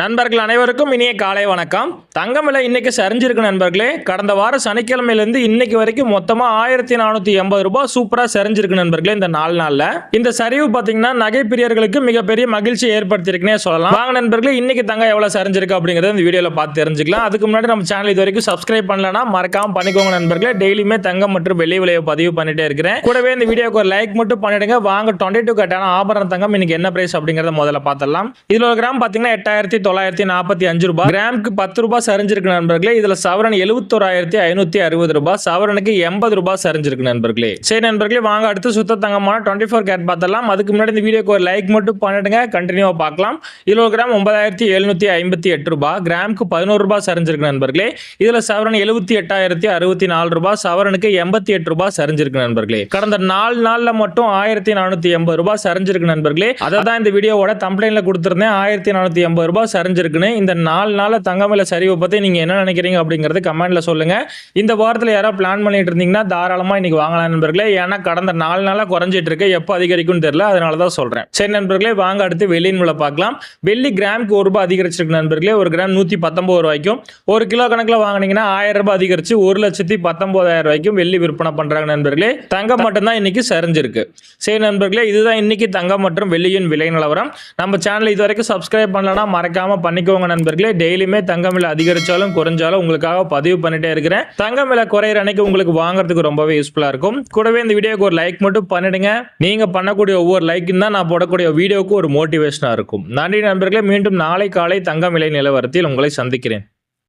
நண்பர்கள் அனைவருக்கும் இனிய காலை வணக்கம். தங்கம் விலை இன்னைக்கு சரிஞ்சிருக்கு நண்பர்களே. கடந்த வாரம் சனிக்கிழமையிலிருந்து இன்னைக்கு வரைக்கும் மொத்தமா 1480 ரூபாய் சூப்பரா சரிஞ்சிருக்கு நண்பர்களே. இந்த 4 நாள்ல இந்த சரிவு பாத்தீங்கன்னா நகை பிரியர்களுக்கு மிகப்பெரிய மகிழ்ச்சி ஏற்படுத்தியிருக்குன்னே சொல்லலாம். வாங்க நண்பர்களே, இன்னைக்கு தங்கம் எவ்வளவு சரிஞ்சிருக்கு அப்படிங்கறத இந்த வீடியோல பார்த்து தெரிஞ்சுக்கலாம். அதுக்கு முன்னாடி நம்ம சேனல் இது வரைக்கும் சப்ஸ்கிரைப் பண்ணலனா மறக்காம பண்ணிக்கோங்க நண்பர்களே. டெய்லியுமே தங்கம் மற்றும் வெள்ளி விலையை பதிவு பண்ணிட்டே இருக்கிறேன். கூடவே இந்த வீடியோக்கு ஒரு லைக் மட்டும் பண்ணிடுங்க. வாங்க 22 கட்டான ஆபரண தங்கம் இன்னைக்கு என்ன பிரைஸ் அப்படிங்கறத முதல்ல பார்த்தலாம். இதுல ஒரு கிராம் பாத்தீங்கன்னா 8945 ரூபாய், கிராமுக்கு 10 ரூபாய் சரிஞ்சிருக்கு நண்பர்களே. இதுல சவரன் 71560 ரூபாய், சவரனுக்கு 80 ரூபாய் சரிஞ்சிருக்கு நண்பர்களே. சரி நண்பர்களே, வாங்க அடுத்து சுத்த தங்கமான 24 கேரட் பார்த்தலாம். அதுக்கு முன்னாடி இந்த வீடியோக்கு ஒரு லைக் மட்டும் பண்ணிடுங்க, கண்டினியூவா பார்க்கலாம். இதுல ஒரு கிராம் 9758 ரூபாய், கிராமுக்கு 11 ரூபாய் சரிஞ்சிருக்கு நண்பர்களே. இதுல சவரன் 78064 ரூபாய், சவரனுக்கு 88 ரூபாய் சரிஞ்சிருக்கு நண்பர்களே. கடந்த 4 நாள்ல மட்டும் 1480 ரூபாய் சரிஞ்சிருக்கு நண்பர்களே. அதை தான் இந்த வீடியோவோட தம்ப்லைன்ல கொடுத்திருந்தேன். 1480 ரூபாய் சரிஞ்சிருக்குன்னு. இந்த 4 நாள் தங்கம் விலை சரிவை பத்தி நீங்க என்ன நினைக்கிறீங்க அப்படிங்கறது கமெண்ட்ல சொல்லுங்க. இந்த வாரத்துல யாராவது பிளான் பண்ணிட்டு இருந்தீங்கன்னா தாராளமா இன்னைக்கு வாங்கலாம் நண்பர்களே. ஏன்னா கடந்த 4 நாளா குறைஞ்சிட்டு இருக்கு, எப்போ அதிகரிக்கும்னு தெரியல, அதனால தான் சொல்றேன். சரி நண்பர்களே, வாங்க அடுத்து வெள்ளியின் விலை பார்க்கலாம். வெள்ளி கிராமுக்கு 1 ரூபாய் அதிகரிச்சிருக்கு நண்பர்களே. ஒரு கிராம் 119 ரூபாய்க்கும், ஒரு கிலோ கணக்குல வாங்கினீங்கன்னா 1000 ரூபாய் அதிகரிச்சு 1,19,000 ரூபாய்க்கும் வெள்ளி விற்பனை பண்றாங்க நண்பர்களே. தங்கம் மட்டும்தான் இன்னைக்கு சரிஞ்சிருக்கு. சரி நண்பர்களே, இதுதான் இன்னைக்கு தங்கம் மற்றும் வெள்ளியின் விலை நிலவரம். நம்ம சேனல் இது வரைக்கும் சப்ஸ்கிரைப் பண்ணலனா மறக்காம பண்ணிக்கோங்க நண்பர்களே. டெய்லியுமே தங்கம் விலை அதிகரிச்சாலும் குறைஞ்சாலும் உங்களுக்காக பதிவு பண்ணிட்டே இருக்கிறேன். தங்கம் விலை குறையிற அன்னைக்கு உங்களுக்கு வாங்குறதுக்கு ரொம்பவே யூஸ்ஃபுல்லா இருக்கும். கூடவே இந்த வீடியோக்கு ஒரு லைக் மட்டும் பண்ணிடுங்க. நீங்க பண்ணக்கூடிய ஒவ்வொரு லைக்கும் தான் நான் போடக்கூடிய வீடியோக்கு ஒரு மோட்டிவேஷனா இருக்கும். நன்றி நண்பர்களே. மீண்டும் நாளை காலை தங்கம் விலை நிலவரத்தில் உங்களை சந்திக்கிறேன்.